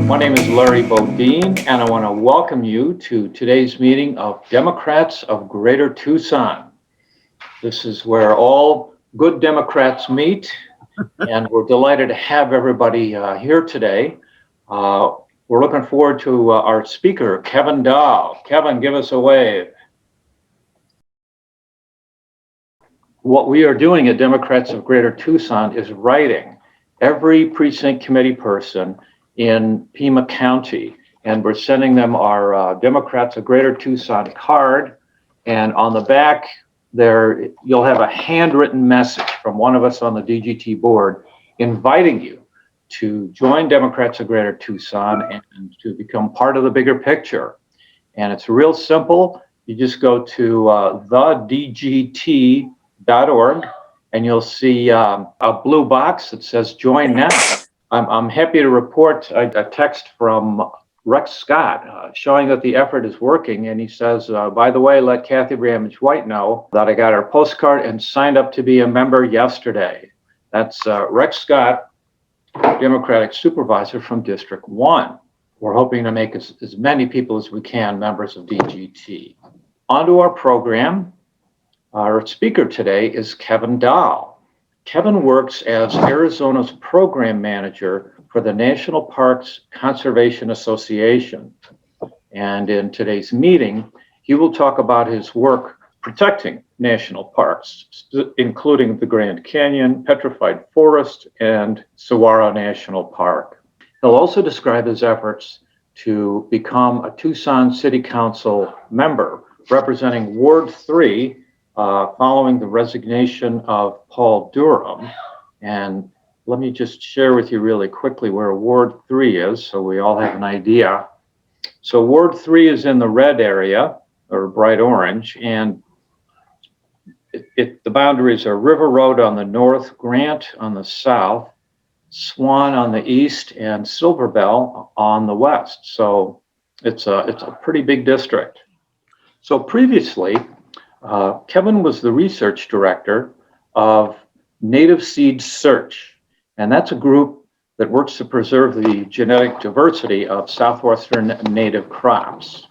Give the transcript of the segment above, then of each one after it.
My name is Larry Bodine, and I want to welcome you to today's meeting of Democrats of Greater Tucson. This is where all good Democrats meet, and we're delighted to have everybody here today. We're looking forward to our speaker, Kevin Dahl. Kevin, give us a wave. What we are doing at Democrats of Greater Tucson is writing every precinct committee person in Pima County, and we're sending them our Democrats of Greater Tucson card, and on the back there you'll have a handwritten message from one of us on the DGT board inviting you to join Democrats of Greater Tucson and to become part of the bigger picture. And it's real simple. You just go to thedgt.org and you'll see a blue box that says join now. I'm happy to report a text from Rex Scott showing that the effort is working. And he says, by the way, let Kathy Ramage White know that I got her postcard and signed up to be a member yesterday. That's Rex Scott, Democratic supervisor from District 1. We're hoping to make as many people as we can members of DGT. On to our program. Our speaker today is Kevin Dahl. Kevin works as Arizona's program manager for the National Parks Conservation Association. And in today's meeting, he will talk about his work protecting national parks, including the Grand Canyon, Petrified Forest, and Saguaro National Park. He'll also describe his efforts to become a Tucson City Council member representing Ward 3 following the resignation of Paul Durham. And let me just share with you really quickly where Ward 3 is so we all have an idea. So Ward 3 is in the red area, or bright orange, and the boundaries are River Road on the north, Grant on the south, Swan on the east, and Silver Bell on the west. So it's a pretty big district. So previously, Kevin was the research director of Native Seed Search, and that's a group that works to preserve the genetic diversity of Southwestern native crops.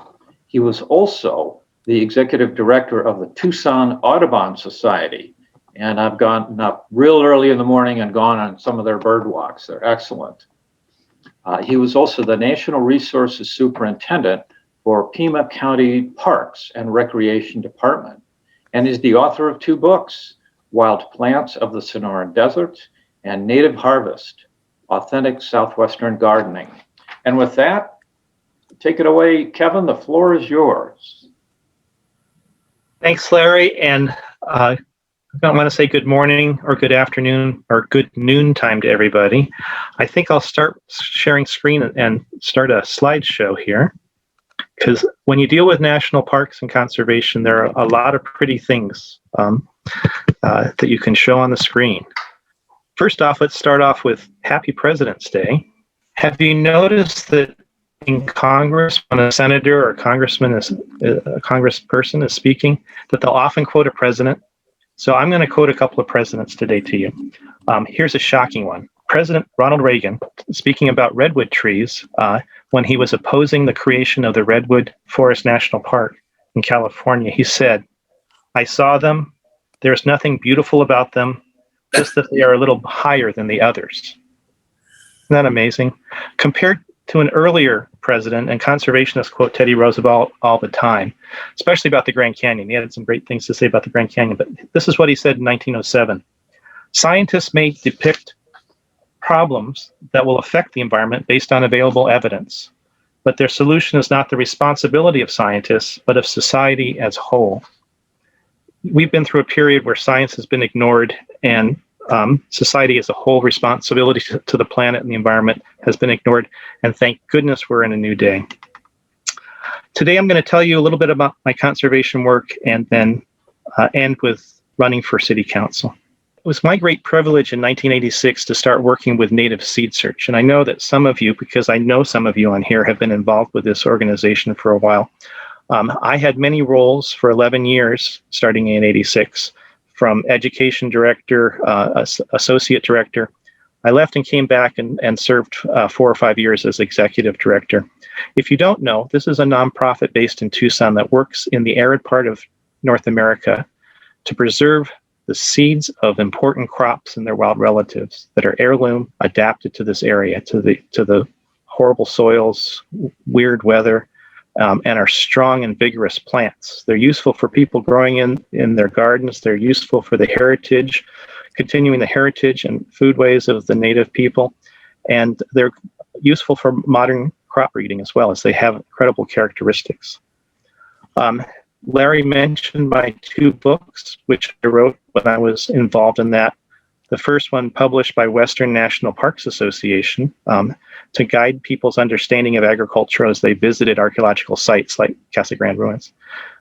He was also the executive director of the Tucson Audubon Society, and I've gone up real early in the morning and gone on some of their bird walks. They're excellent. He was also the National Resources Superintendent for Pima County Parks and Recreation Department, and is the author of 2 books, Wild Plants of the Sonoran Desert and Native Harvest, Authentic Southwestern Gardening. And with that, take it away, Kevin, the floor is yours. Thanks, Larry, and I want to say good morning or good afternoon or good noon time to everybody. I think I'll start sharing screen and start a slideshow here. Because when you deal with national parks and conservation, there are a lot of pretty things that you can show on the screen. First off, let's start off with Happy President's Day. Have you noticed that in Congress, when a senator or congressman is a congressperson is speaking, that they'll often quote a president? So I'm going to quote a couple of presidents today to you. Here's a shocking one. President Ronald Reagan, speaking about redwood trees, when he was opposing the creation of the Redwood Forest National Park in California, he said, "I saw them. There's nothing beautiful about them, just that they are a little higher than the others." Isn't that amazing? Compared to an earlier president, and conservationists quote Teddy Roosevelt all the time, especially about the Grand Canyon. He had some great things to say about the Grand Canyon, but this is what he said in 1907. "Scientists may depict problems that will affect the environment based on available evidence, but their solution is not the responsibility of scientists, but of society as a whole." We've been through a period where science has been ignored, and society as a whole responsibility to the planet and the environment has been ignored, and thank goodness we're in a new day. Today I'm going to tell you a little bit about my conservation work and then end with running for City Council. It was my great privilege in 1986 to start working with Native Seed Search. And I know that some of you, because I know some of you on here, have been involved with this organization for a while. I had many roles for 11 years, starting in '86, from education director, associate director, I left and came back and served 4 or 5 years as executive director. If you don't know, this is a nonprofit based in Tucson that works in the arid part of North America to preserve the seeds of important crops and their wild relatives that are heirloom adapted to this area, to the horrible soils, weird weather, and are strong and vigorous plants. They're useful for people growing in their gardens. They're useful for the heritage, continuing the heritage and foodways of the native people. And they're useful for modern crop breeding as well, as they have incredible characteristics. Larry mentioned my 2 books, which I wrote when I was involved in that. The first one published by Western National Parks Association to guide people's understanding of agriculture as they visited archaeological sites like Casa Grande ruins.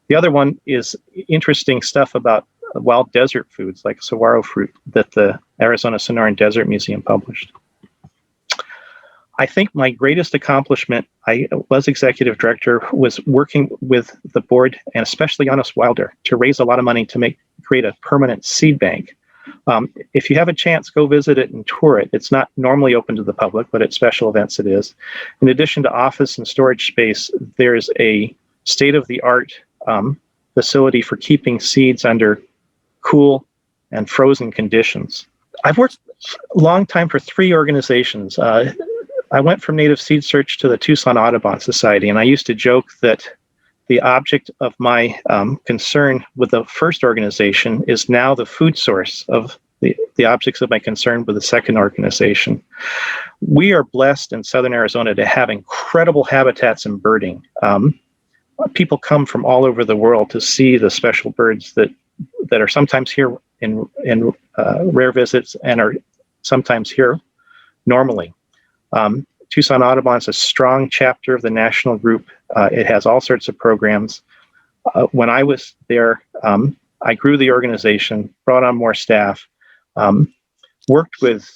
The other one is interesting stuff about wild desert foods like saguaro fruit that the Arizona Sonoran Desert Museum published. I think my greatest accomplishment, I was executive director, was working with the board and especially Janos Wilder to raise a lot of money to create a permanent seed bank. If you have a chance, go visit it and tour it. It's not normally open to the public, but at special events it is. In addition to office and storage space, there's a state-of-the-art facility for keeping seeds under cool and frozen conditions. I've worked a long time for 3 organizations. I went from Native Seed Search to the Tucson Audubon Society, and I used to joke that the object of my concern with the first organization is now the food source of the objects of my concern with the second organization. We are blessed in Southern Arizona to have incredible habitats and birding. People come from all over the world to see the special birds that are sometimes here in rare visits and are sometimes here normally. Tucson Audubon is a strong chapter of the national group. It has all sorts of programs. When I was there, I grew the organization, brought on more staff, worked with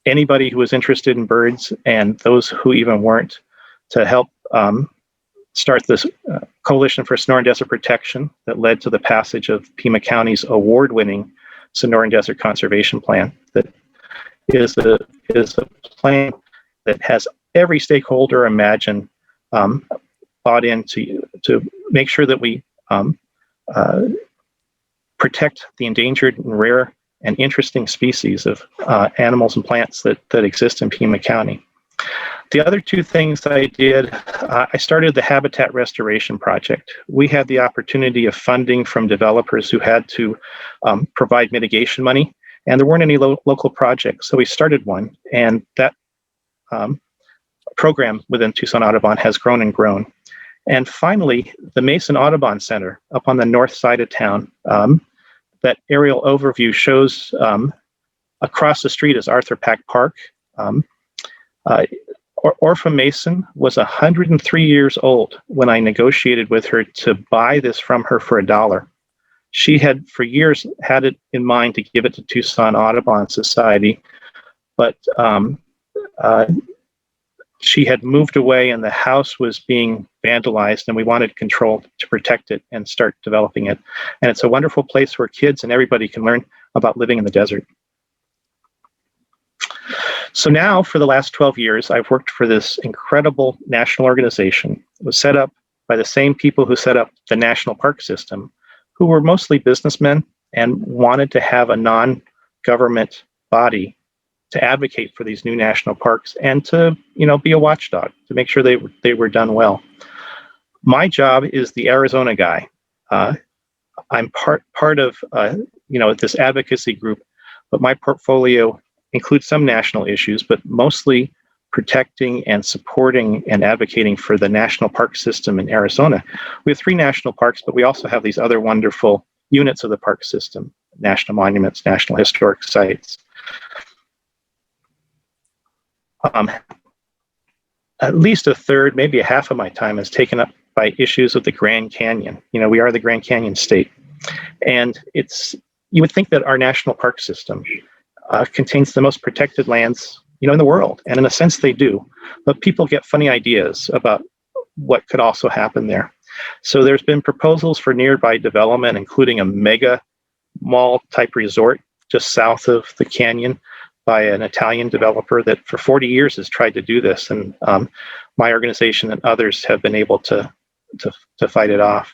anybody who was interested in birds and those who even weren't to help start this Coalition for Sonoran Desert Protection that led to the passage of Pima County's award-winning Sonoran Desert Conservation Plan. That is a plan that has every stakeholder imagine bought in to make sure that we protect the endangered and rare and interesting species of animals and plants that exist in Pima County. The other 2 things I did, I started the Habitat Restoration Project. We had the opportunity of funding from developers who had to provide mitigation money, and there weren't any local projects. So we started one, and that program within Tucson Audubon has grown and grown. And finally, the Mason Audubon Center up on the north side of town, that aerial overview shows across the street is Arthur Pack Park. Orpha Mason was 103 years old when I negotiated with her to buy this from her for $1. She had for years had it in mind to give it to Tucson Audubon Society, but she had moved away and the house was being vandalized, and we wanted control to protect it and start developing it. And it's a wonderful place where kids and everybody can learn about living in the desert. So now, for the last 12 years, I've worked for this incredible national organization. It was set up by the same people who set up the National Park System, who were mostly businessmen and wanted to have a non-government body to advocate for these new national parks and to, be a watchdog, to make sure they were done well. My job is the Arizona guy. I'm part of this advocacy group, but my portfolio includes some national issues, but mostly protecting and supporting and advocating for the national park system in Arizona. We have 3 national parks, but we also have these other wonderful units of the park system: national monuments, national historic sites. At least a third, maybe a half of my time is taken up by issues of the Grand Canyon. We are the Grand Canyon state. And you would think that our national park system contains the most protected lands, in the world. And in a sense they do, but people get funny ideas about what could also happen there. So there's been proposals for nearby development, including a mega mall type resort just south of the canyon by an Italian developer that for 40 years has tried to do this. And my organization and others have been able to fight it off.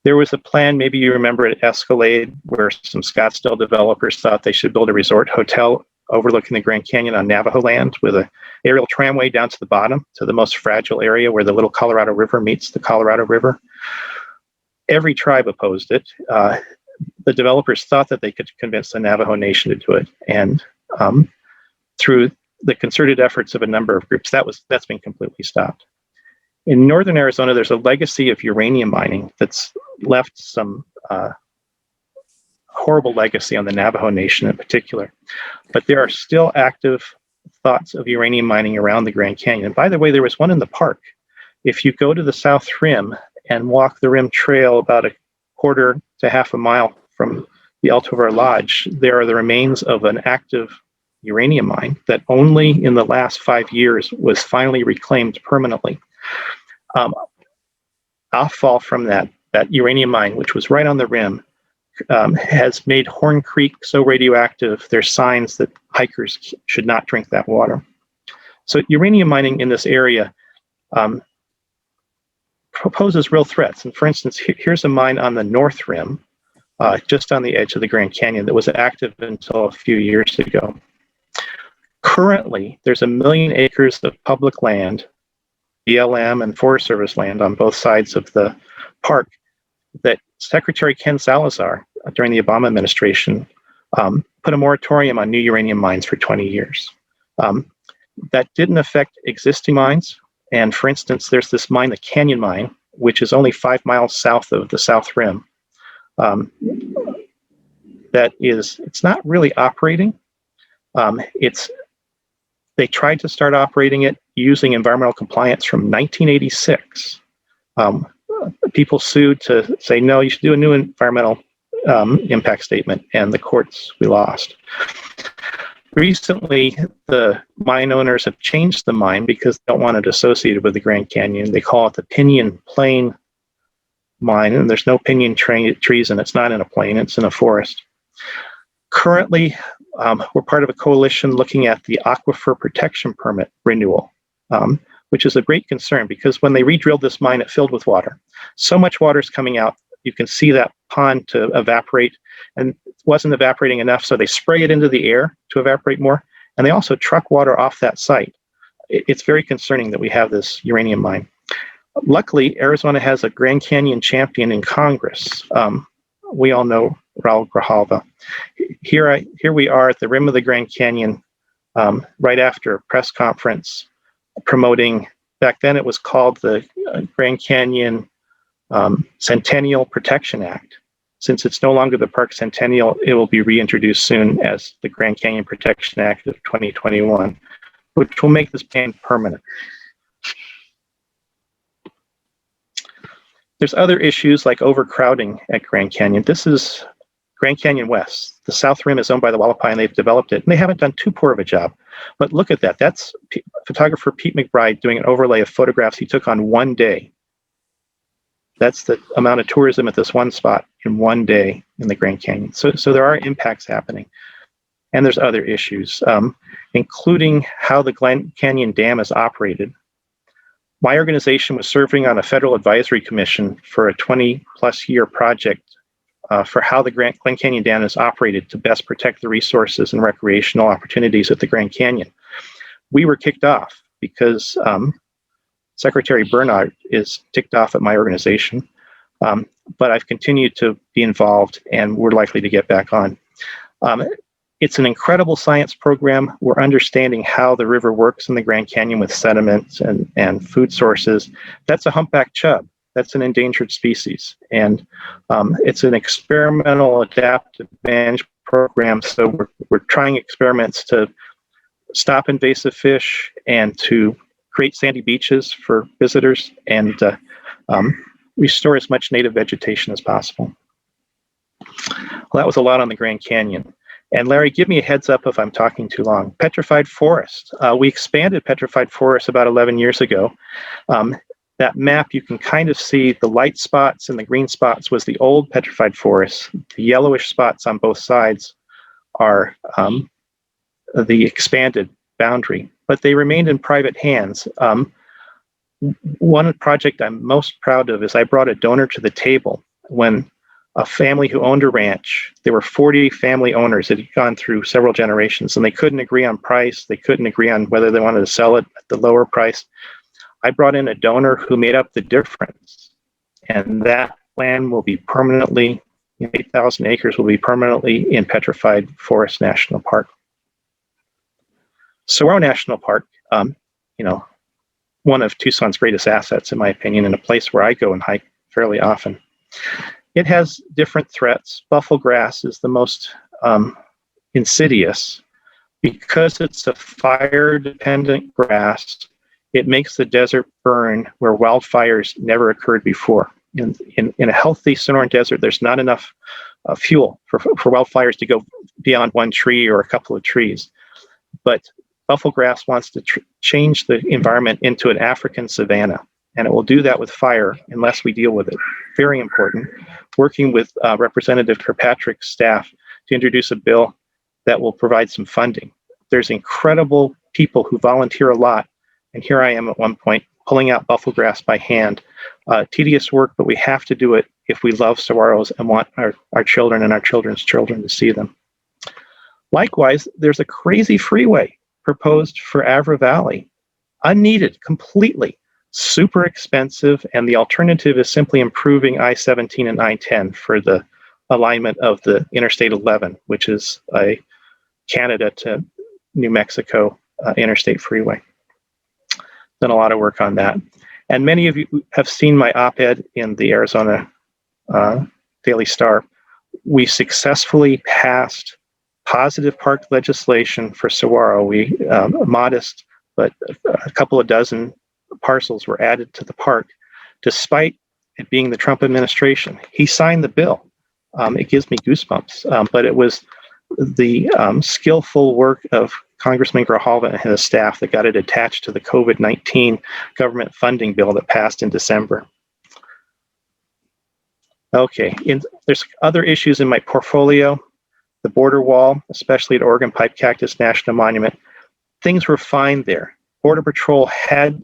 There was a plan, maybe you remember at Escalade, where some Scottsdale developers thought they should build a resort hotel overlooking the Grand Canyon on Navajo land with an aerial tramway down to the bottom, to the most fragile area where the Little Colorado River meets the Colorado River. Every tribe opposed it. The developers thought that they could convince the Navajo Nation to do it. And through the concerted efforts of a number of groups, that's been completely stopped. In northern Arizona, there's a legacy of uranium mining that's left some horrible legacy on the Navajo Nation in particular. But there are still active thoughts of uranium mining around the Grand Canyon. And by the way, there was one in the park. If you go to the South Rim and walk the Rim Trail about a quarter to half a mile from the El Tovar Lodge, there are the remains of an active uranium mine that only in the last 5 years was finally reclaimed permanently. Offfall from that uranium mine, which was right on the rim, has made Horn Creek so radioactive, there's signs that hikers should not drink that water. So uranium mining in this area poses real threats. And for instance, here's a mine on the North Rim, just on the edge of the Grand Canyon, that was active until a few years ago. Currently, there's 1 million acres of public land, BLM and Forest Service land on both sides of the park, that Secretary Ken Salazar, during the Obama administration, put a moratorium on new uranium mines for 20 years. That didn't affect existing mines. And for instance, there's this mine, the Canyon Mine, which is only 5 miles south of the South Rim. It's not really operating. They tried to start operating it using environmental compliance from 1986. People sued to say, no, you should do a new environmental impact statement, and the courts, we lost. Recently, the mine owners have changed the mine because they don't want it associated with the Grand Canyon. They call it the Pinyon Plain Mine, and there's no pinyon trees, and it's not in a plain, it's in a forest. Currently, we're part of a coalition looking at the aquifer protection permit renewal, which is a great concern because when they re-drilled this mine, it filled with water. So much water is coming out, you can see that pond to evaporate, and it wasn't evaporating enough, so they spray it into the air to evaporate more, and they also truck water off that site. It's very concerning that we have this uranium mine. Luckily, Arizona has a Grand Canyon champion in Congress. We all know Raul Grijalva. Here we are at the rim of the Grand Canyon, right after a press conference promoting, back then it was called the Grand Canyon Centennial Protection Act. Since it's no longer the Park Centennial, it will be reintroduced soon as the Grand Canyon Protection Act of 2021, which will make this ban permanent. There's other issues like overcrowding at Grand Canyon. This is Grand Canyon West. The South Rim is owned by the Wallapai, and they've developed it, and they haven't done too poor of a job. But look at that. That's photographer Pete McBride doing an overlay of photographs he took on one day. That's the amount of tourism at this one spot in one day in the Grand Canyon. So there are impacts happening. And there's other issues, including how the Grand Canyon Dam is operated. My organization was serving on a federal advisory commission for a 20-plus year project for how the Glen Canyon Dam is operated to best protect the resources and recreational opportunities at the Grand Canyon. We were kicked off because Secretary Bernard is ticked off at my organization, but I've continued to be involved, and we're likely to get back on. It's an incredible science program. We're understanding how the river works in the Grand Canyon with sediments and food sources. That's a humpback chub. That's an endangered species. And it's an experimental adaptive management program. So we're trying experiments to stop invasive fish and to create sandy beaches for visitors and restore as much native vegetation as possible. Well, that was a lot on the Grand Canyon. And Larry, give me a heads up if I'm talking too long. Petrified Forest. We expanded Petrified Forest about 11 years ago. That map, you can kind of see the light spots and the green spots was the old Petrified Forest. The yellowish spots on both sides our the expanded boundary, but they remained in private hands. One project I'm most proud of is I brought a donor to the table when a family who owned a ranch, there were 40 family owners that had gone through several generations, and they couldn't agree on price. They couldn't agree on whether they wanted to sell it at the lower price. I brought in a donor who made up the difference, and that land will be permanently, 8,000 acres will be permanently in Petrified Forest National Park. Saguaro National Park, one of Tucson's greatest assets, in my opinion, and a place where I go and hike fairly often. It has different threats. Buffalo grass is the most insidious. Because it's a fire-dependent grass, it makes the desert burn where wildfires never occurred before. In a healthy Sonoran desert, there's not enough fuel for wildfires to go beyond one tree or a couple of trees. But buffalo grass wants to change the environment into an African savanna, and it will do that with fire unless we deal with it. Very important. Working with Representative Kirkpatrick's staff to introduce a bill that will provide some funding. There's incredible people who volunteer a lot, and here I am at one point pulling out buffalo grass by hand. Tedious work, but we have to do it if we love saguaros and want our children and our children's children to see them. Likewise, there's a crazy freeway proposed for Avra Valley, unneeded completely, super expensive, and the alternative is simply improving I-17 and I-10 for the alignment of the Interstate 11, which is a Canada to New Mexico interstate freeway. Done a lot of work on that. And many of you have seen my op-ed in the Arizona Daily Star. We successfully passed positive park legislation for saguaro. We modest, but a couple of dozen parcels were added to the park, despite it being the Trump administration. He signed the bill. It gives me goosebumps, but it was the skillful work of Congressman Grijalva and his staff that got it attached to the COVID-19 government funding bill that passed in December. Okay, there's other issues in my portfolio. The border wall, especially at Oregon Pipe Cactus National Monument, things were fine there. Border Patrol had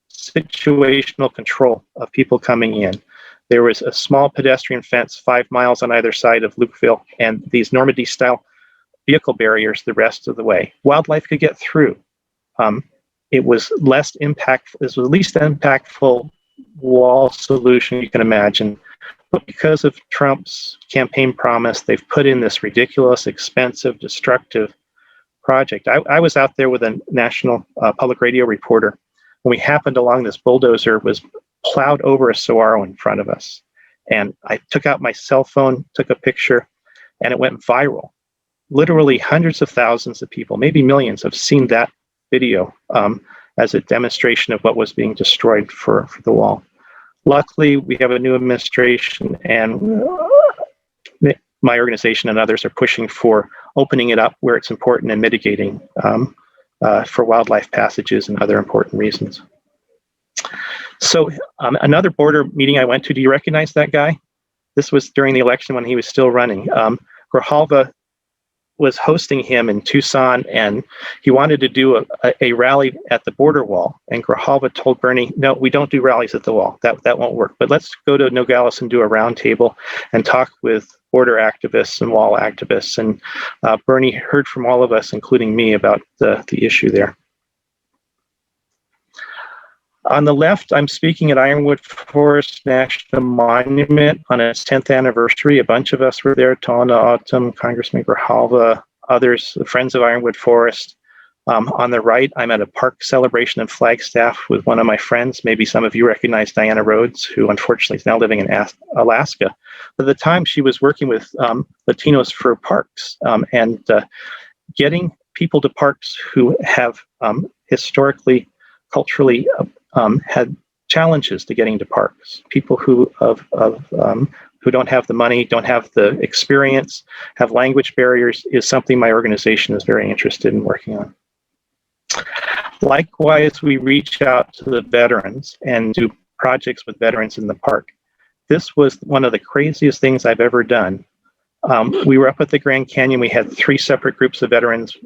situational control of people coming in. There was a small pedestrian fence 5 miles on either side of Lukeville, and these Normandy-style vehicle barriers the rest of the way. Wildlife could get through. It was less impactful. This was the least impactful wall solution you can imagine. But because of Trump's campaign promise, they've put in this ridiculous, expensive, destructive project. I was out there with a national public radio reporter when we happened along. This bulldozer was plowed over a saguaro in front of us. And I took out my cell phone, took a picture, and it went viral. Literally hundreds of thousands of people, maybe millions, have seen that video as a demonstration of what was being destroyed for the wall. Luckily, we have a new administration, and my organization and others are pushing for opening it up where it's important and mitigating for wildlife passages and other important reasons. So another border meeting I went to, do you recognize that guy? This was during the election when he was still running. Grijalva was hosting him in Tucson, and he wanted to do a rally at the border wall. And Grijalva told Bernie, no, we don't do rallies at the wall. That won't work. But let's go to Nogales and do a roundtable and talk with border activists and wall activists. And Bernie heard from all of us, including me, about the issue there. On the left, I'm speaking at Ironwood Forest National Monument on its 10th anniversary. A bunch of us were there, Tona Autumn, Congressman Grijalva, others, the Friends of Ironwood Forest. On the right, I'm at a park celebration in Flagstaff with one of my friends. Maybe some of you recognize Diana Rhodes, who unfortunately is now living in Alaska. But at the time, she was working with Latinos for Parks and getting people to parks who have historically, culturally had challenges to getting to parks. People who don't have the money, don't have the experience, have language barriers, is something my organization is very interested in working on. Likewise, we reach out to the veterans and do projects with veterans in the park. This was one of the craziest things I've ever done. We were up at the Grand Canyon. We had 3 separate groups of veterans,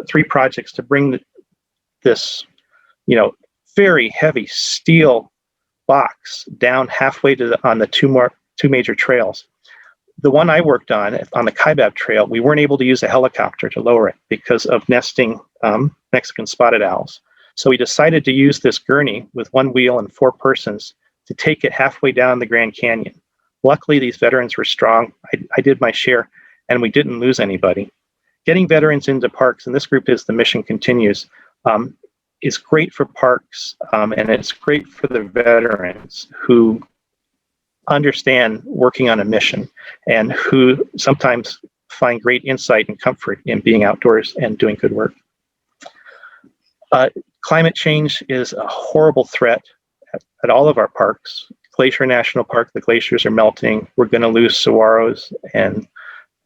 3 projects to bring this, very heavy steel box down halfway on the 2 major trails. The one I worked on the Kaibab Trail, we weren't able to use a helicopter to lower it because of nesting Mexican spotted owls. So we decided to use this gurney with 1 wheel and 4 persons to take it halfway down the Grand Canyon. Luckily, these veterans were strong. I did my share, and we didn't lose anybody. Getting veterans into parks, and this group is the Mission Continues, is great for parks, and it's great for the veterans who understand working on a mission and who sometimes find great insight and comfort in being outdoors and doing good work. Climate change is a horrible threat at all of our parks. Glacier National Park, the glaciers are melting. We're going to lose saguaros and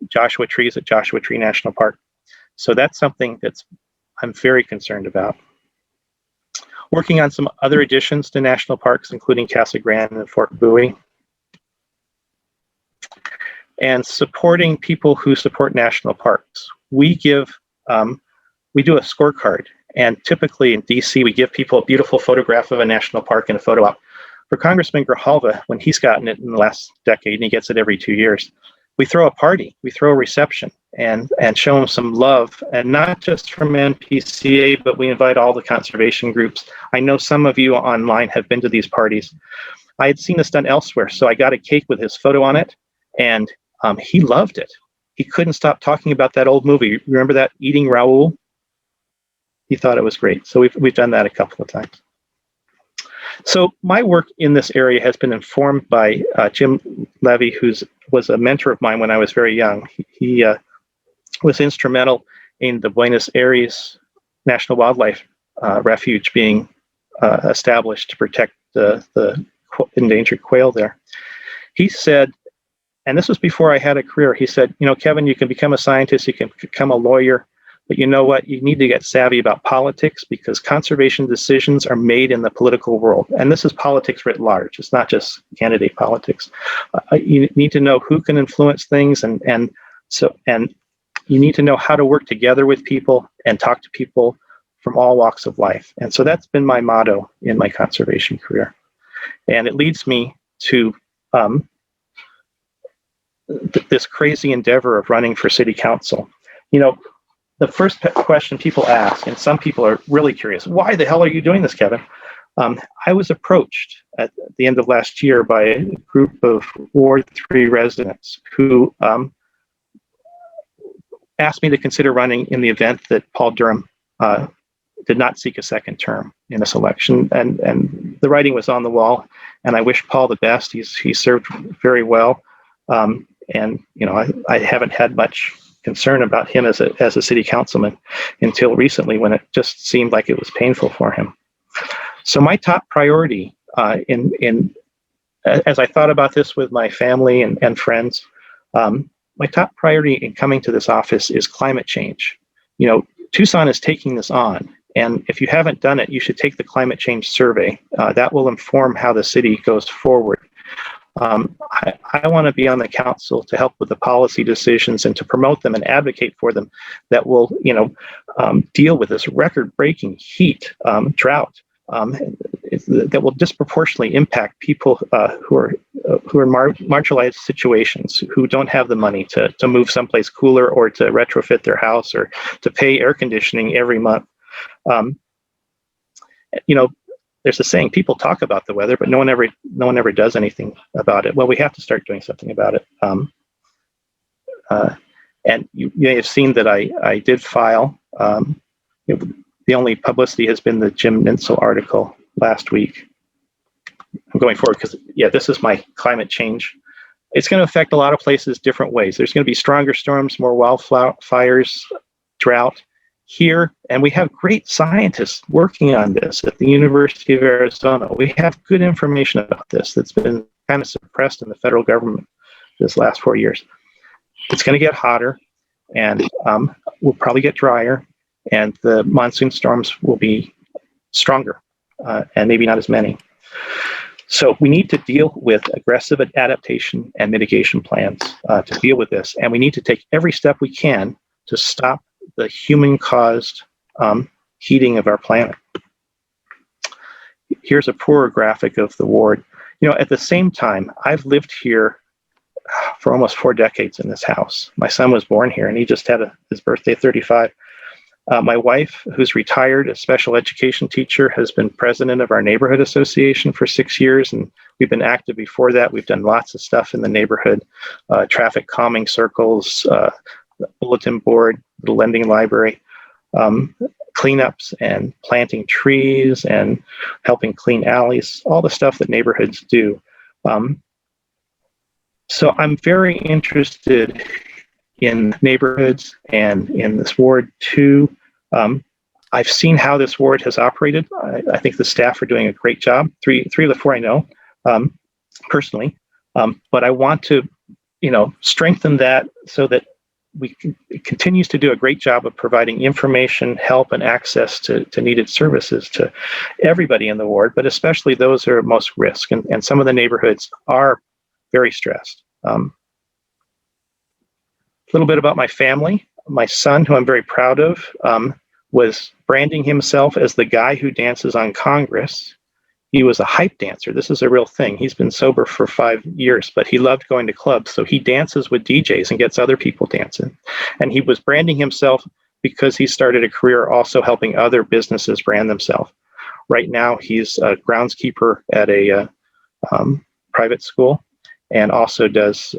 Joshua trees at Joshua Tree National Park. So that's something I'm very concerned about. Working on some other additions to national parks, including Casa Grande and Fort Bowie. And supporting people who support national parks. We do a scorecard, and typically in DC, we give people a beautiful photograph of a national park and a photo op. For Congressman Grijalva, when he's gotten it in the last decade, and he gets it every 2 years, we throw a party, we throw a reception, and show him some love, and not just from NPCA, but we invite all the conservation groups. I know some of you online have been to these parties. I had seen this done elsewhere, so I got a cake with his photo on it, and he loved it. He couldn't stop talking about that old movie. Remember that, Eating Raoul? He thought it was great. So we've done that a couple of times. So my work in this area has been informed by Jim Levy, who was a mentor of mine when I was very young. He was instrumental in the Buenos Aires National Wildlife Refuge being established to protect the endangered quail there. He said, and this was before I had a career, he said, Kevin, you can become a scientist, you can become a lawyer, but you know what? You need to get savvy about politics because conservation decisions are made in the political world. And this is politics writ large. It's not just candidate politics. You need to know who can influence things, and you need to know how to work together with people and talk to people from all walks of life. And so that's been my motto in my conservation career. And it leads me to this crazy endeavor of running for city council. The first question people ask, and some people are really curious, why the hell are you doing this, Kevin? I was approached at the end of last year by a group of Ward 3 residents who asked me to consider running in the event that Paul Durham did not seek a second term in this election. And the writing was on the wall, and I wish Paul the best. He served very well. And I haven't had much concern about him as a city councilman until recently, when it just seemed like it was painful for him. So my top priority as I thought about this with my family and friends, my top priority in coming to this office is climate change. Tucson is taking this on, and if you haven't done it, you should take the climate change survey. That will inform how the city goes forward. I want to be on the council to help with the policy decisions and to promote them and advocate for them that will, deal with this record-breaking heat, drought, that will disproportionately impact people who are marginalized situations, who don't have the money to move someplace cooler or to retrofit their house or to pay air conditioning every month. There's a saying, people talk about the weather, but no one ever does anything about it. Well, we have to start doing something about it. And you may have seen that I did file. The only publicity has been the Jim Ninsel article last week. I'm going forward because, this is my climate change. It's going to affect a lot of places different ways. There's going to be stronger storms, more wildfires, drought. Here, and we have great scientists working on this at the University of Arizona. We have good information about this that's been kind of suppressed in the federal government this last 4 years. It's going to get hotter, and we'll probably get drier, and the monsoon storms will be stronger, and maybe not as many. So we need to deal with aggressive adaptation and mitigation plans to deal with this. And we need to take every step we can to stop the human-caused heating of our planet. Here's a poorer graphic of the ward. At the same time, I've lived here for almost 4 decades in this house. My son was born here, and he just had his birthday, 35. My wife, who's retired, a special education teacher, has been president of our neighborhood association for 6 years, and we've been active before that. We've done lots of stuff in the neighborhood, traffic calming circles, bulletin board, the lending library, cleanups and planting trees and helping clean alleys, all the stuff that neighborhoods do. So I'm very interested in neighborhoods and in this ward too. I've seen how this ward has operated. I think the staff are doing a great job. Three of the 4 I know personally, but I want to, strengthen that so that it continues to do a great job of providing information, help, and access to needed services to everybody in the ward, but especially those who are at most risk. And some of the neighborhoods are very stressed. A little bit about my family. My son, who I'm very proud of, was branding himself as the guy who dances on Congress. He was a hype dancer. This is a real thing. He's been sober for 5 years, but he loved going to clubs. So he dances with DJs and gets other people dancing. And he was branding himself because he started a career also helping other businesses brand themselves. Right now, he's a groundskeeper at a private school and also does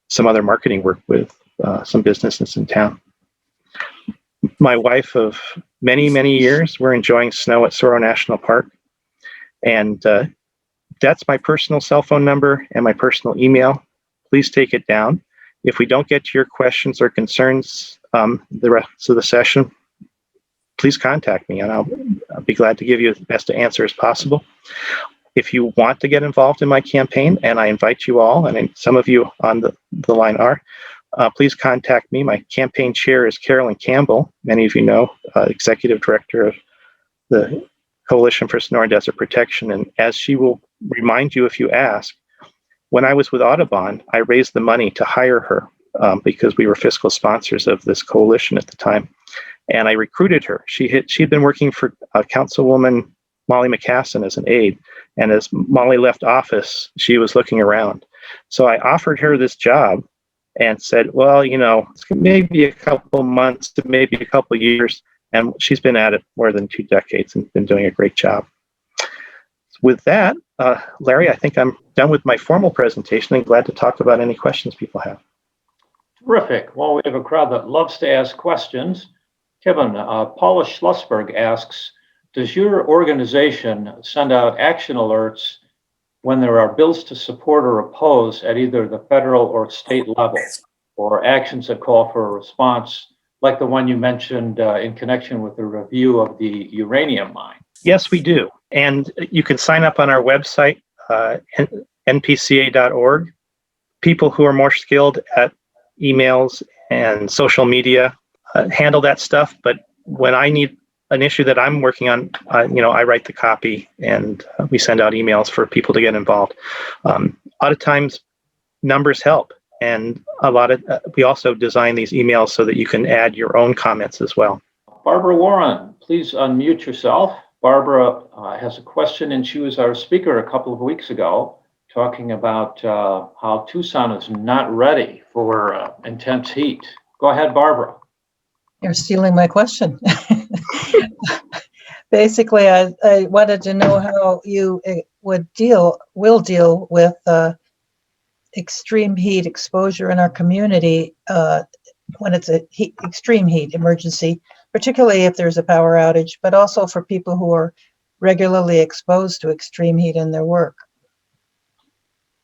some other marketing work with some businesses in town. My wife of many, many years, we're enjoying snow at Saguaro National Park. And that's my personal cell phone number and my personal email. Please take it down. If we don't get to your questions or concerns the rest of the session, please contact me and I'll be glad to give you the best answer as possible. If you want to get involved in my campaign, and I invite you all, and some of you on the line are, please contact me. My campaign chair is Carolyn Campbell. Many of you know, executive director of the Coalition for Sonoran Desert Protection. And as she will remind you if you ask, when I was with Audubon, I raised the money to hire her because we were fiscal sponsors of this coalition at the time. And I recruited her. She'd been working for Councilwoman Molly McCassin as an aide. And as Molly left office, she was looking around. So I offered her this job and said, well, it's maybe a couple months to maybe a couple years. And she's been at it more than 2 decades and been doing a great job. With that, Larry, I think I'm done with my formal presentation and glad to talk about any questions people have. Terrific. Well, we have a crowd that loves to ask questions. Kevin, Paula Schlussberg asks, does your organization send out action alerts when there are bills to support or oppose at either the federal or state level, or actions that call for a response like the one you mentioned in connection with the review of the uranium mine? Yes, we do. And you can sign up on our website, npca.org. People who are more skilled at emails and social media handle that stuff. But when I need an issue that I'm working on, I write the copy and we send out emails for people to get involved. A lot of times numbers help. And we also design these emails so that you can add your own comments as well. Barbara Warren, please unmute yourself. Barbara has a question, and she was our speaker a couple of weeks ago talking about how Tucson is not ready for intense heat. Go ahead, Barbara. You're stealing my question. Basically, I wanted to know how you will deal with extreme heat exposure in our community when it's a extreme heat emergency, particularly if there's a power outage, but also for people who are regularly exposed to extreme heat in their work.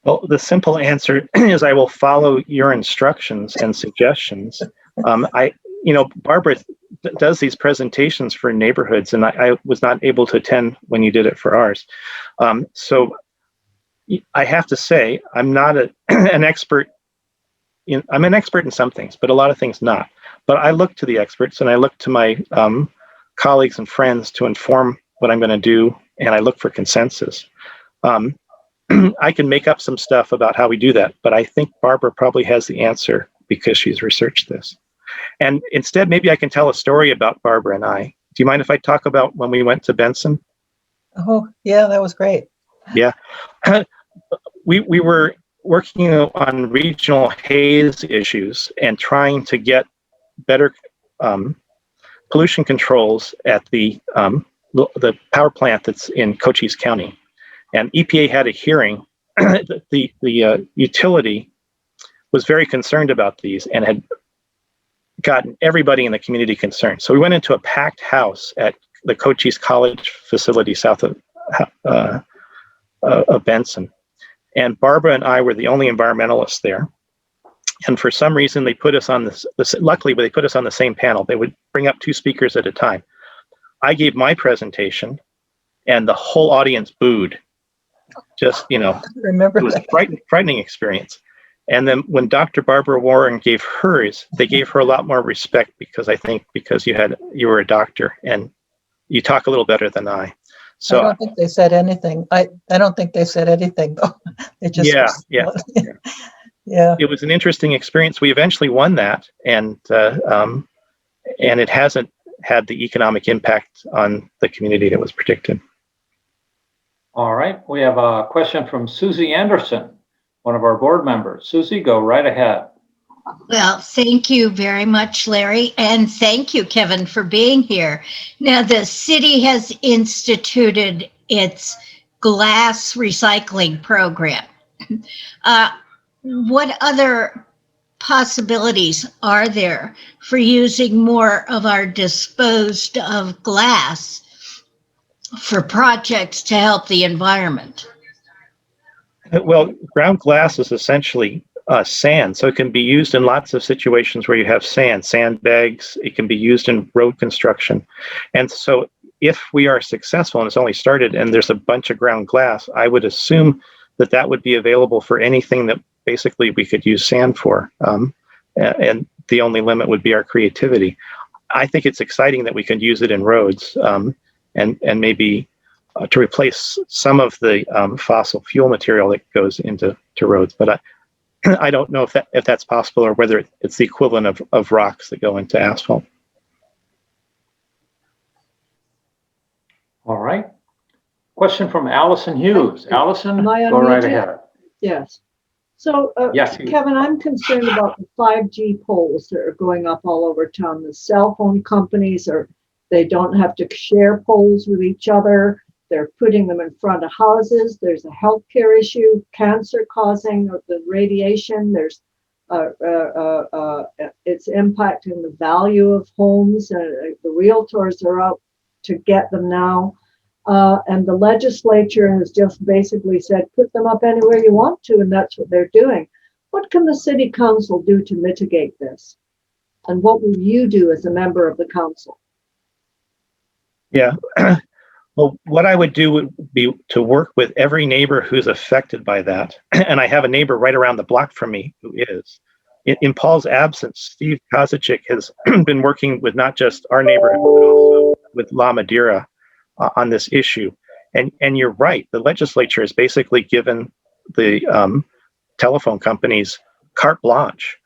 Well, the simple answer is I will follow your instructions and suggestions. Barbara does these presentations for neighborhoods, and I was not able to attend when you did it for ours. So I have to say, I'm not an expert. I'm an expert in some things, but a lot of things not. But I look to the experts, and I look to my colleagues and friends to inform what I'm going to do, and I look for consensus. I can make up some stuff about how we do that, but I think Barbara probably has the answer because she's researched this. And instead, maybe I can tell a story about Barbara and I. Do you mind if I talk about when we went to Benson? Oh, yeah, that was great. Yeah. We were working on regional haze issues and trying to get better pollution controls at the power plant that's in Cochise County. And EPA had a hearing. The utility was very concerned about these and had gotten everybody in the community concerned. So we went into a packed house at the Cochise College facility south of Benson. And Barbara and I were the only environmentalists there. And for some reason, they put us on this. Luckily, they put us on the same panel. They would bring up 2 speakers at a time. I gave my presentation, and the whole audience booed. Just, Remember it was that. a frightening experience. And then when Dr. Barbara Warren gave hers, they gave her a lot more respect because you were a doctor and you talk a little better than I. So I don't think they said anything. I don't think they said anything though. It just yeah. Yeah. It was an interesting experience. We eventually won that, and it hasn't had the economic impact on the community that was predicted. All right, we have a question from Susie Anderson, one of our board members. Susie, go right ahead. Well, thank you very much, Larry, and thank you, Kevin, for being here. Now, the city has instituted its glass recycling program. What other possibilities are there for using more of our disposed of glass for projects to help the environment? Well, ground glass is essentially sand, so it can be used in lots of situations where you have sandbags. It can be used in road construction. And so if we are successful, and it's only started, and there's a bunch of ground glass, I would assume that would be available for anything that basically we could use sand for. And the only limit would be our creativity. I think it's exciting that we can use it in roads and maybe to replace some of the fossil fuel material that goes into roads. But I don't know if that's possible or whether it's the equivalent of rocks that go into asphalt. All right. Question from Allison Hughes. Allison, Am I go on right mute yet? ahead. Yes. So, Yes. Kevin, I'm concerned about the 5G poles that are going up all over town. The cell phone companies they don't have to share poles with each other. They're putting them in front of houses. There's a healthcare issue, cancer causing the radiation. There's it's impacting the value of homes. The realtors are out to get them now. And the legislature has just basically said, put them up anywhere you want to, and that's what they're doing. What can the city council do to mitigate this? And what will you do as a member of the council? Yeah. Well, what I would do would be to work with every neighbor who's affected by that. And I have a neighbor right around the block from me who is. In Paul's absence, Steve Kozaczyk has been working with not just our neighborhood, but also with La Madeira on this issue. And you're right, the legislature has basically given the telephone companies carte blanche.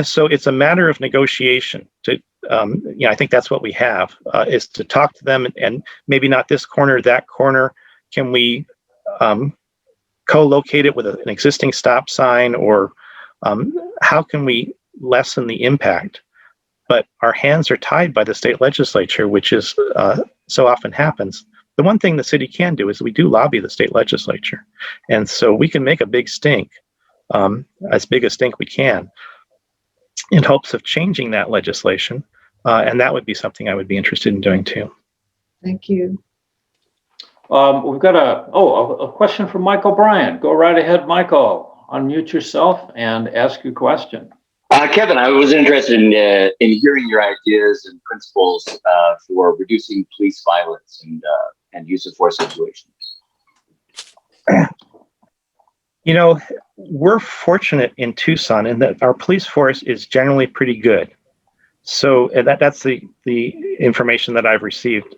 So it's a matter of negotiation to, I think that's what we have, is to talk to them and maybe not this corner, that corner. Can we co-locate it with an existing stop sign, or how can we lessen the impact? But our hands are tied by the state legislature, which is so often happens. The one thing the city can do is we do lobby the state legislature. And so we can make a big stink, as big a stink we can, in hopes of changing that legislation. And that would be something I would be interested in doing too. Thank you. We've got a question from Michael Bryant. Go right ahead, Michael. Unmute yourself and ask your question. Kevin, I was interested in hearing your ideas and principles for reducing police violence and use of force situations. You know, we're fortunate in Tucson in that our police force is generally pretty good. So that's the information that I've received.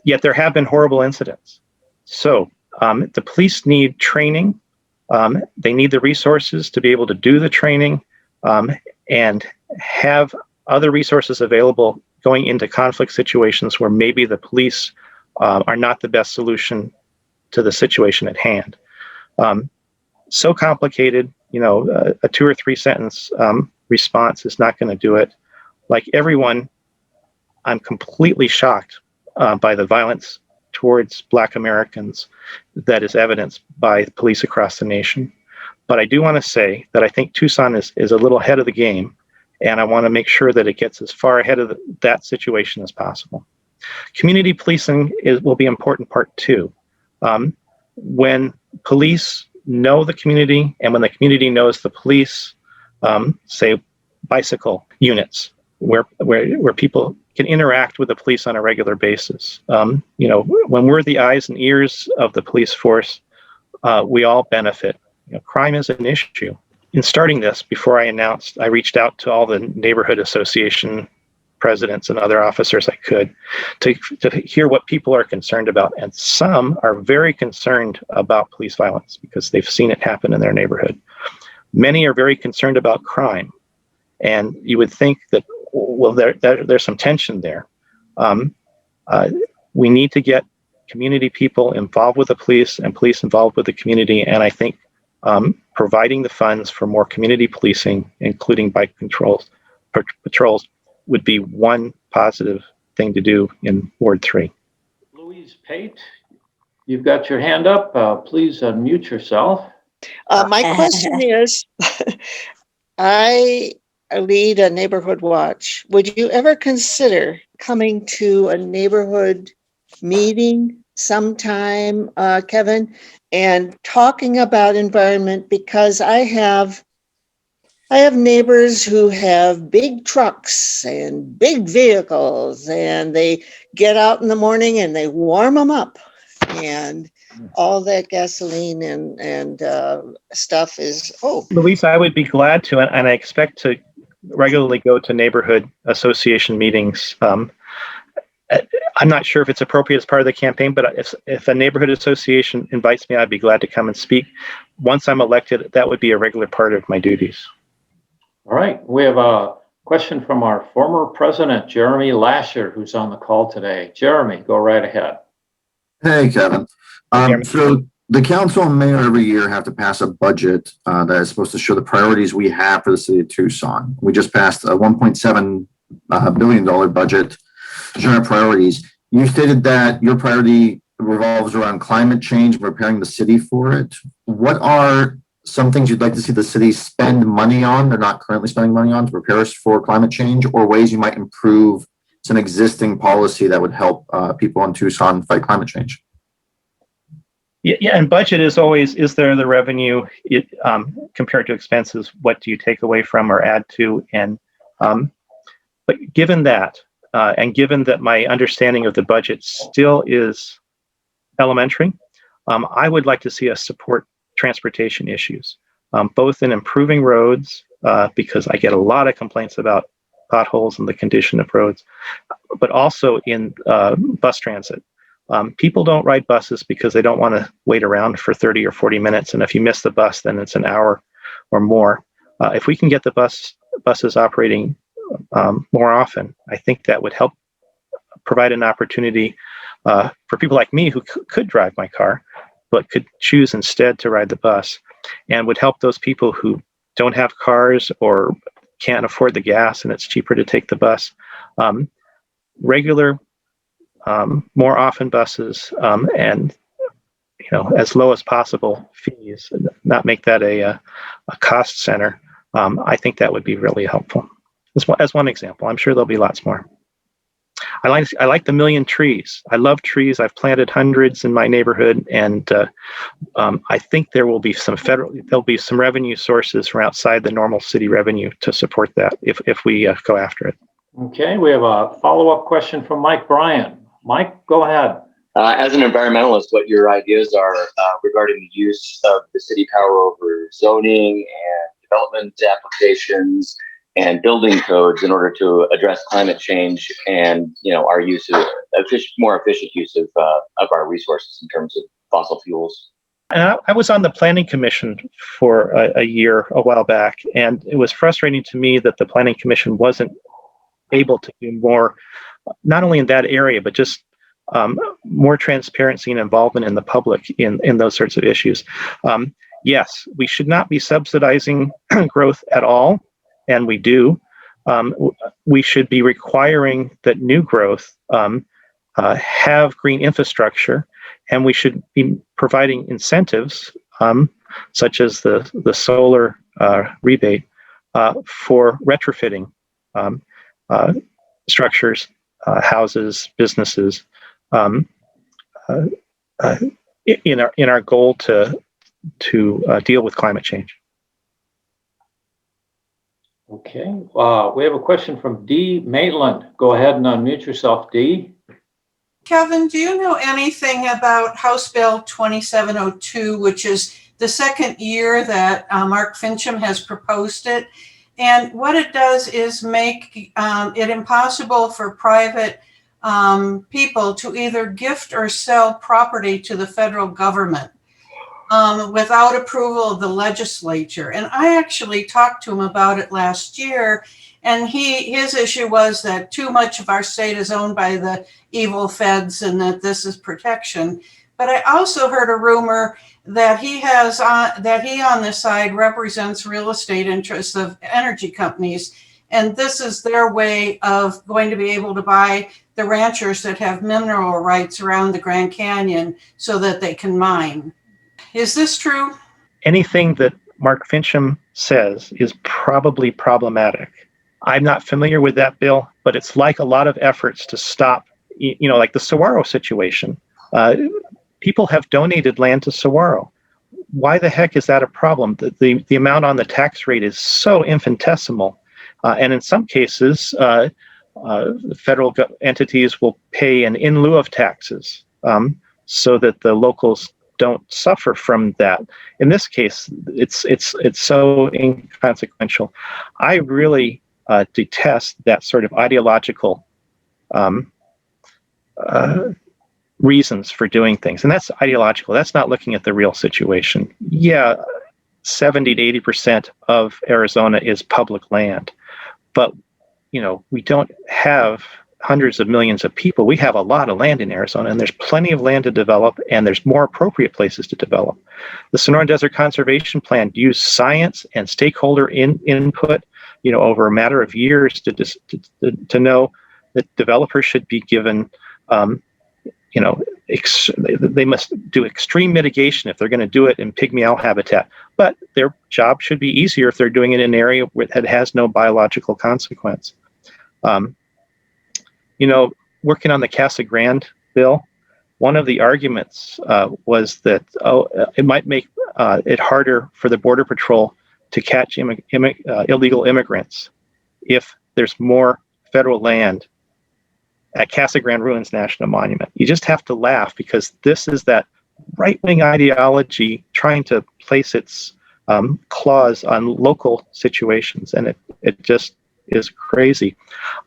Yet there have been horrible incidents. So the police need training. They need the resources to be able to do the training and have other resources available going into conflict situations where maybe the police are not the best solution to the situation at hand. So complicated, a 2 or 3 sentence response is not going to do it. Like everyone, I'm completely shocked by the violence towards Black Americans that is evidenced by police across the nation. But I do want to say that I think Tucson is a little ahead of the game, and I want to make sure that it gets as far ahead of that situation as possible. Community policing will be an important part too. When police know the community and when the community knows the police, say bicycle units where people can interact with the police on a regular basis. When we're the eyes and ears of the police force, we all benefit. Crime is an issue. In starting this, before I announced, I reached out to all the neighborhood association presidents and other officers I could to hear what people are concerned about. And some are very concerned about police violence because they've seen it happen in their neighborhood. Many are very concerned about crime. And you would think that, well, there's some tension there. We need to get community people involved with the police and police involved with the community. And I think providing the funds for more community policing, including bike patrols, would be one positive thing to do in Ward 3. Louise Pate, you've got your hand up. Please unmute yourself. My question is, I lead a neighborhood watch. Would you ever consider coming to a neighborhood meeting sometime, Kevin, and talking about environment? Because I have neighbors who have big trucks and big vehicles, and they get out in the morning and they warm them up, and all that gasoline and stuff is, Luis, I would be glad to, and I expect to regularly go to neighborhood association meetings. I'm not sure if it's appropriate as part of the campaign, but if a neighborhood association invites me, I'd be glad to come and speak. Once I'm elected, that would be a regular part of my duties. All right, we have a question from our former president, Jeremy Lasher, who's on the call today. Jeremy, go right ahead. Hey, Kevin. So the council and mayor every year have to pass a budget that is supposed to show the priorities we have for the city of Tucson. We just passed a $1.7 billion budget showing our priorities. You stated that your priority revolves around climate change and preparing the city for it. What are some things you'd like to see the city spend money on, they're not currently spending money on, to prepare us for climate change, or ways you might improve some existing policy that would help people in Tucson fight climate change? Yeah, and budget is always, is there the revenue compared to expenses? What do you take away from or add to? And but given that, and given that my understanding of the budget still is elementary, I would like to see us support transportation issues, both in improving roads, because I get a lot of complaints about potholes and the condition of roads, but also in bus transit. People don't ride buses because they don't want to wait around for 30 or 40 minutes. And if you miss the bus, then it's an hour or more. If we can get the buses operating more often, I think that would help provide an opportunity for people like me who could drive my car, but could choose instead to ride the bus, and would help those people who don't have cars or can't afford the gas and it's cheaper to take the bus. Regular, more often buses, and as low as possible fees, not make that a cost center. I think that would be really helpful. As one example, I'm sure there'll be lots more. I like the million trees. I love trees. I've planted hundreds in my neighborhood, and I think there'll be some revenue sources from outside the normal city revenue to support that if we go after it. Okay, we have a follow-up question from Mike Bryan. Mike, go ahead. As an environmentalist, what your ideas are regarding the use of the city power over zoning and development applications and building codes in order to address climate change and our use of more efficient use of our resources in terms of fossil fuels. And I was on the planning commission for a year a while back, and it was frustrating to me that the planning commission wasn't able to do more, not only in that area, but just more transparency and involvement in the public in those sorts of issues. Yes, we should not be subsidizing growth at all, and we do. We should be requiring that new growth have green infrastructure, and we should be providing incentives, such as the solar rebate, for retrofitting structures, houses, businesses, in our goal to deal with climate change. Okay, we have a question from Dee Maitland. Go ahead and unmute yourself, Dee. Kevin, do you know anything about House Bill 2702, which is the second year that Mark Fincham has proposed it? And what it does is make it impossible for private people to either gift or sell property to the federal government without approval of the legislature. And I actually talked to him about it last year, and his issue was that too much of our state is owned by the evil feds and that this is protection. But I also heard a rumor that he on this side represents real estate interests of energy companies, and this is their way of going to be able to buy the ranchers that have mineral rights around the Grand Canyon so that they can mine. Is this true? Anything that Mark Fincham says is probably problematic. I'm not familiar with that bill, but it's like a lot of efforts to stop, like the Saguaro situation. People have donated land to Saguaro. Why the heck is that a problem? The amount on the tax rate is so infinitesimal. And in some cases, federal entities will pay in lieu of taxes so that the locals don't suffer from that. In this case, it's so inconsequential. I really detest that sort of ideological reasons for doing things. And that's ideological. That's not looking at the real situation. Yeah, 70 to 80% of Arizona is public land. But, we don't have hundreds of millions of people. We have a lot of land in Arizona, and there's plenty of land to develop, and there's more appropriate places to develop. The Sonoran Desert Conservation Plan used science and stakeholder input, over a matter of years to know that developers should be given, they must do extreme mitigation if they're going to do it in pygmy owl habitat. But their job should be easier if they're doing it in an area that has no biological consequence. Working on the Casa Grande bill, one of the arguments was that it might make it harder for the Border Patrol to catch illegal immigrants if there's more federal land at Casa Grande Ruins National Monument. You just have to laugh, because this is that right-wing ideology trying to place its claws on local situations, and it just is crazy.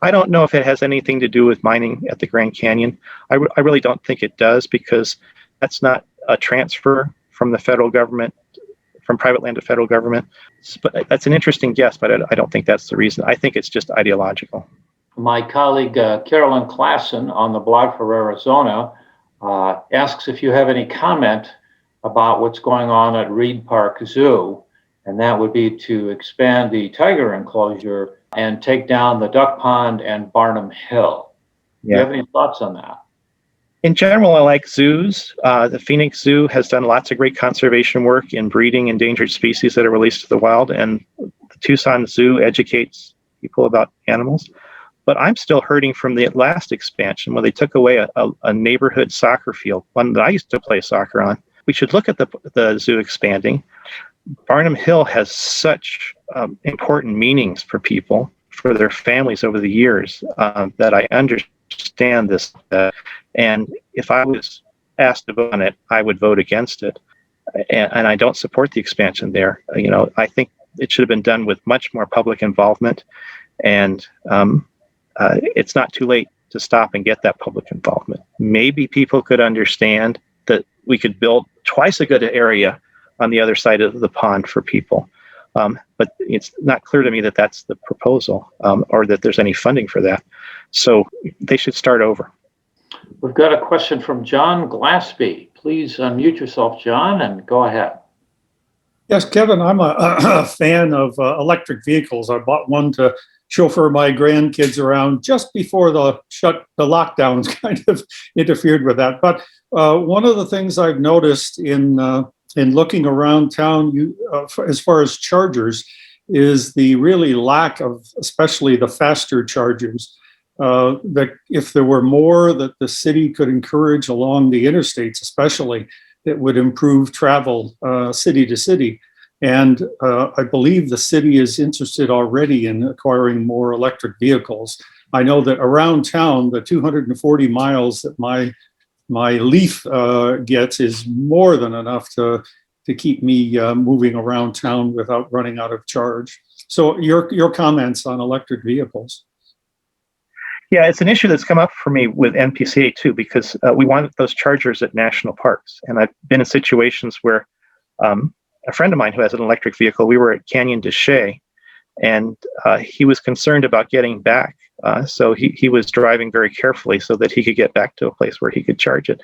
I don't know if it has anything to do with mining at the Grand Canyon. I really don't think it does, because that's not a transfer from the federal government, from private land to federal government. But that's an interesting guess, but I don't think that's the reason. I think it's just ideological. My colleague Carolyn Klassen on the blog for Arizona asks if you have any comment about what's going on at Reed Park Zoo, and that would be to expand the tiger enclosure and take down the duck pond and Barnum Hill. Do you have any thoughts on that? In general, I like zoos. The Phoenix Zoo has done lots of great conservation work in breeding endangered species that are released to the wild, and the Tucson Zoo educates people about animals. But I'm still hurting from the last expansion, when they took away a neighborhood soccer field, one that I used to play soccer on. We should look at the zoo expanding. Barnum Hill has such important meanings for people, for their families over the years, that I understand this. And if I was asked to vote on it, I would vote against it. And I don't support the expansion there. I think it should have been done with much more public involvement. And it's not too late to stop and get that public involvement. Maybe people could understand that we could build twice a good area on the other side of the pond for people. But it's not clear to me that that's the proposal, or that there's any funding for that. So they should start over. We've got a question from John Glassby. Please unmute yourself, John, and go ahead. Yes, Kevin, I'm a fan of electric vehicles. I bought one to chauffeur my grandkids around just before the lockdowns kind of interfered with that. But one of the things I've noticed in looking around town, as far as chargers, is the really lack of, especially the faster chargers. That if there were more that the city could encourage along the interstates, especially, it would improve travel city to city. And I believe the city is interested already in acquiring more electric vehicles. I know that around town, the 240 miles that my Leaf gets is more than enough to keep me moving around town without running out of charge. So your comments on electric vehicles? Yeah, it's an issue that's come up for me with NPCA too, because we want those chargers at national parks. And I've been in situations where a friend of mine who has an electric vehicle, we were at Canyon de Chelly, and he was concerned about getting back. So he was driving very carefully so that he could get back to a place where he could charge it.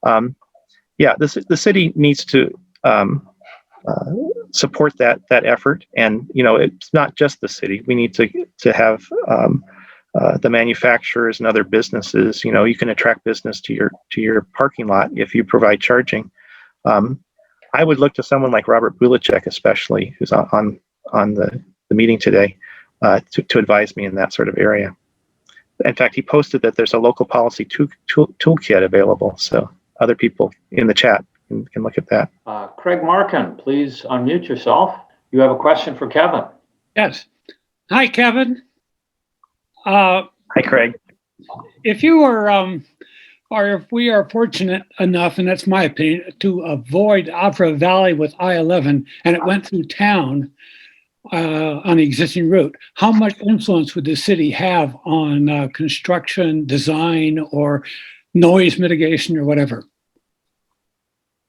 The city needs to support that effort. And, it's not just the city. We need to have the manufacturers and other businesses. You can attract business to your parking lot if you provide charging. I would look to someone like Robert Bulicek, especially, who's on the meeting today, to advise me in that sort of area. In fact, he posted that there's a local policy toolkit available, so other people in the chat can look at that. Craig Markin, please unmute yourself. You have a question for Kevin. Yes. Hi, Kevin. Hi, Craig. If you were, or if we are fortunate enough, and that's my opinion, to avoid Opera Valley with I-11 and it went through town on the existing route, how much influence would the city have on construction, design, or noise mitigation, or whatever?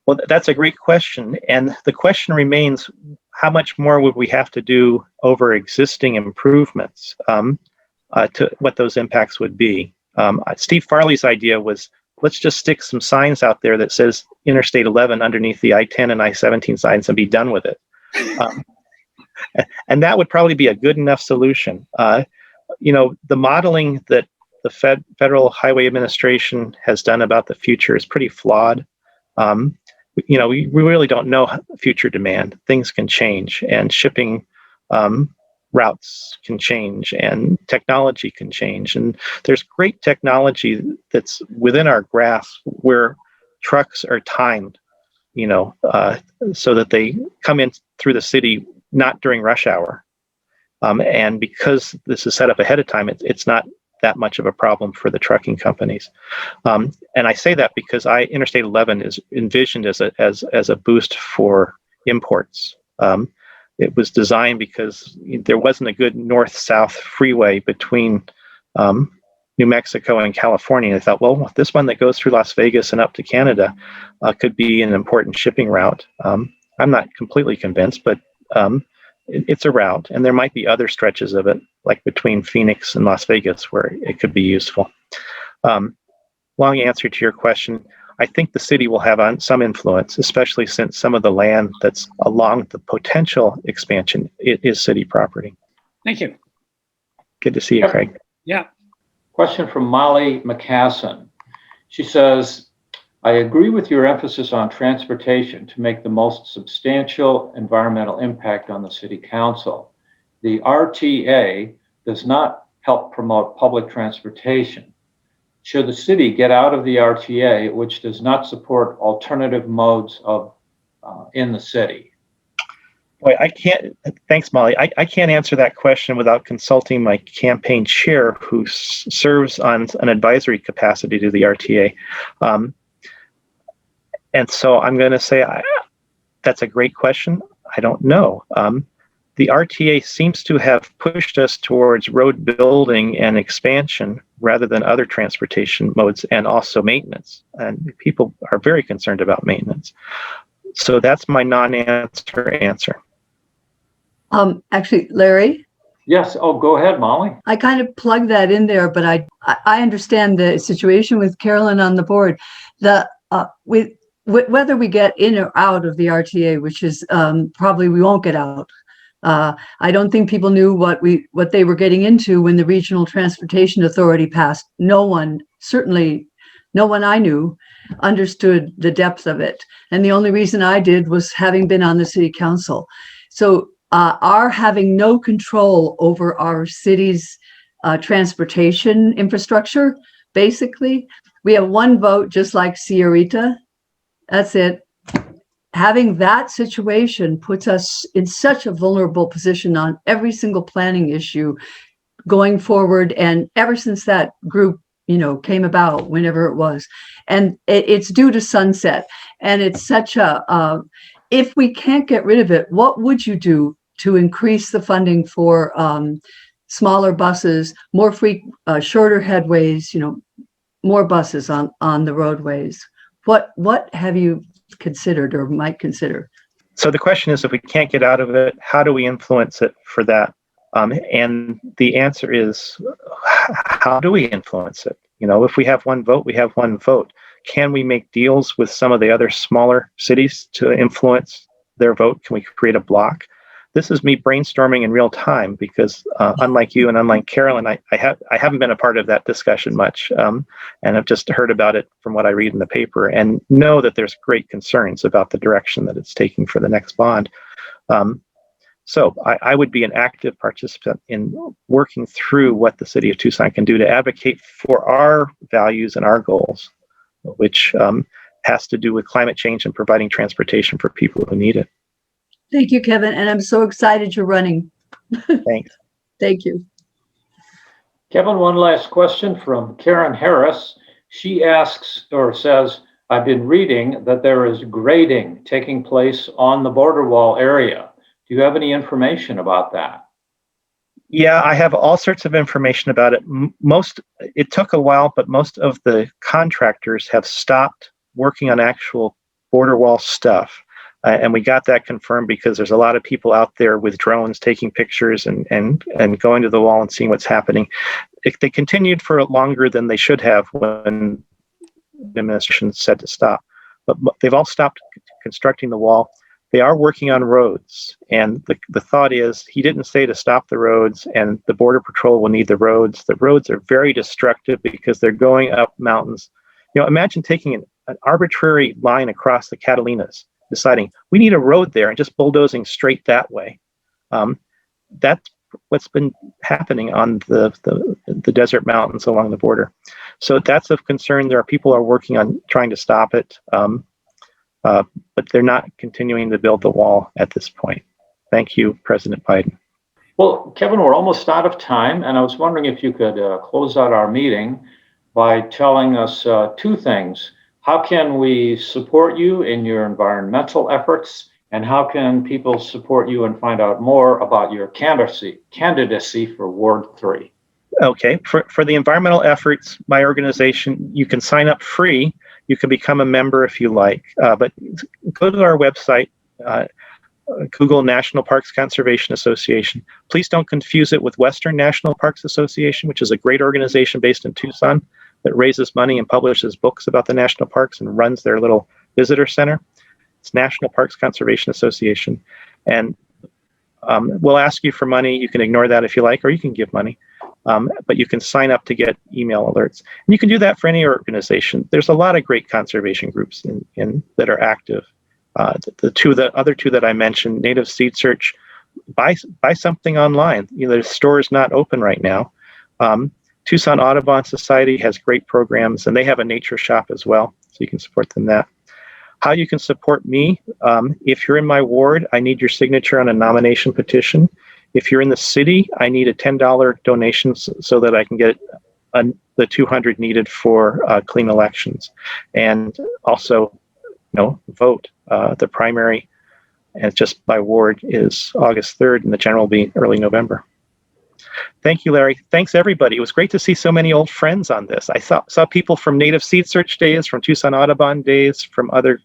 Well, that's a great question. And the question remains, how much more would we have to do over existing improvements to what those impacts would be? Steve Farley's idea was, let's just stick some signs out there that says Interstate 11 underneath the I-10 and I-17 signs and be done with it. And that would probably be a good enough solution. The modeling that the Federal Highway Administration has done about the future is pretty flawed. We really don't know future demand. Things can change, and shipping routes can change, and technology can change. And there's great technology that's within our grasp where trucks are timed, so that they come in through the city not during rush hour. And because this is set up ahead of time, it's not that much of a problem for the trucking companies. And I say that because Interstate 11 is envisioned as a boost for imports. It was designed because there wasn't a good north-south freeway between New Mexico and California. I thought, well, this one that goes through Las Vegas and up to Canada could be an important shipping route. I'm not completely convinced, but it's a route, and there might be other stretches of it, like between Phoenix and Las Vegas, where it could be useful. Long answer to your question, I think the city will have some influence, especially since some of the land that's along the potential expansion is city property. Thank you. Good to see you, Craig. Yeah. Question from Molly McCasson. She says, I agree with your emphasis on transportation to make the most substantial environmental impact on the city council. The RTA does not help promote public transportation. Should the city get out of the RTA, which does not support alternative modes of in the city? Boy, thanks, Molly. I can't answer that question without consulting my campaign chair, who serves on an advisory capacity to the RTA. And so I'm going to say that's a great question. I don't know. the RTA seems to have pushed us towards road building and expansion rather than other transportation modes, and also maintenance. And people are very concerned about maintenance. So that's my non-answer answer. Actually, Larry, Yes. Oh, go ahead, Molly. I kind of plugged that in there, but I understand the situation with Carolyn on the board. Whether we get in or out of the RTA, which is probably we won't get out. I don't think people knew what they were getting into when the Regional Transportation Authority passed. No one, certainly no one I knew, understood the depth of it. And the only reason I did was having been on the city council. So our having no control over our city's transportation infrastructure, basically, we have one vote, just like Sierrita. That's it. Having that situation puts us in such a vulnerable position on every single planning issue going forward. And ever since that group, came about, whenever it was, and it's due to sunset. And it's such if we can't get rid of it, what would you do to increase the funding for smaller buses, more shorter headways, more buses on the roadways? What have you considered or might consider? So the question is, if we can't get out of it, how do we influence it for that? And the answer is, how do we influence it? If we have one vote, we have one vote. Can we make deals with some of the other smaller cities to influence their vote? Can we create a block? This is me brainstorming in real time because unlike you and unlike Carolyn, I haven't been a part of that discussion much, and I've just heard about it from what I read in the paper and know that there's great concerns about the direction that it's taking for the next bond. So I would be an active participant in working through what the city of Tucson can do to advocate for our values and our goals, which has to do with climate change and providing transportation for people who need it. Thank you, Kevin. And I'm so excited you're running. Thanks. Thank you. Kevin, one last question from Karen Harris. She asks or says, I've been reading that there is grading taking place on the border wall area. Do you have any information about that? Yeah, I have all sorts of information about it. It took a while, but most of the contractors have stopped working on actual border wall stuff. And we got that confirmed because there's a lot of people out there with drones taking pictures and going to the wall and seeing what's happening. They continued for longer than they should have when the administration said to stop. But they've all stopped constructing the wall. They are working on roads. And the thought is, he didn't say to stop the roads, and the Border Patrol will need the roads. The roads are very destructive because they're going up mountains. Imagine taking an arbitrary line across the Catalinas, deciding we need a road there and just bulldozing straight that way. That's what's been happening on the desert mountains along the border. So that's of concern. There are people who are working on trying to stop it, but they're not continuing to build the wall at this point. Thank you, President Biden. Well, Kevin, we're almost out of time, and I was wondering if you could close out our meeting by telling us two things. How can we support you in your environmental efforts, and how can people support you and find out more about your candidacy for Ward 3? Okay, for the environmental efforts, my organization, you can sign up free. You can become a member if you like, but go to our website, Google National Parks Conservation Association. Please don't confuse it with Western National Parks Association, which is a great organization based in Tucson that raises money and publishes books about the national parks and runs their little visitor center. It's National Parks Conservation Association. And we'll ask you for money. You can ignore that if you like, or you can give money. But you can sign up to get email alerts. And you can do that for any organization. There's a lot of great conservation groups that are active. The other two that I mentioned, Native Seed Search, buy something online. The store is not open right now. Tucson Audubon Society has great programs, and they have a nature shop as well, so you can support them that. How you can support me, if you're in my ward, I need your signature on a nomination petition. If you're in the city, I need a $10 donation so that I can get the $200 needed for clean elections. And also, vote. The primary and just by ward is August 3rd, and the general will be early November. Thank you, Larry. Thanks, everybody. It was great to see so many old friends on this. I saw people from Native Seed Search days, from Tucson Audubon days, from other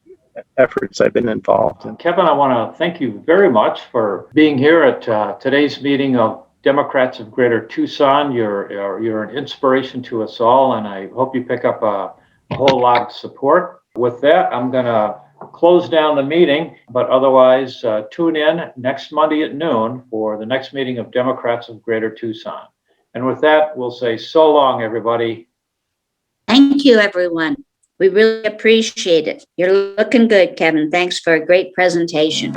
efforts I've been involved in. Kevin, I want to thank you very much for being here at today's meeting of Democrats of Greater Tucson. You're an inspiration to us all, and I hope you pick up a whole lot of support. With that, I'm going to close down the meeting, but otherwise tune in next Monday at noon for the next meeting of Democrats of Greater Tucson. And with that, we'll say so long, everybody. Thank you, everyone. We really appreciate it. You're looking good, Kevin. Thanks for a great presentation.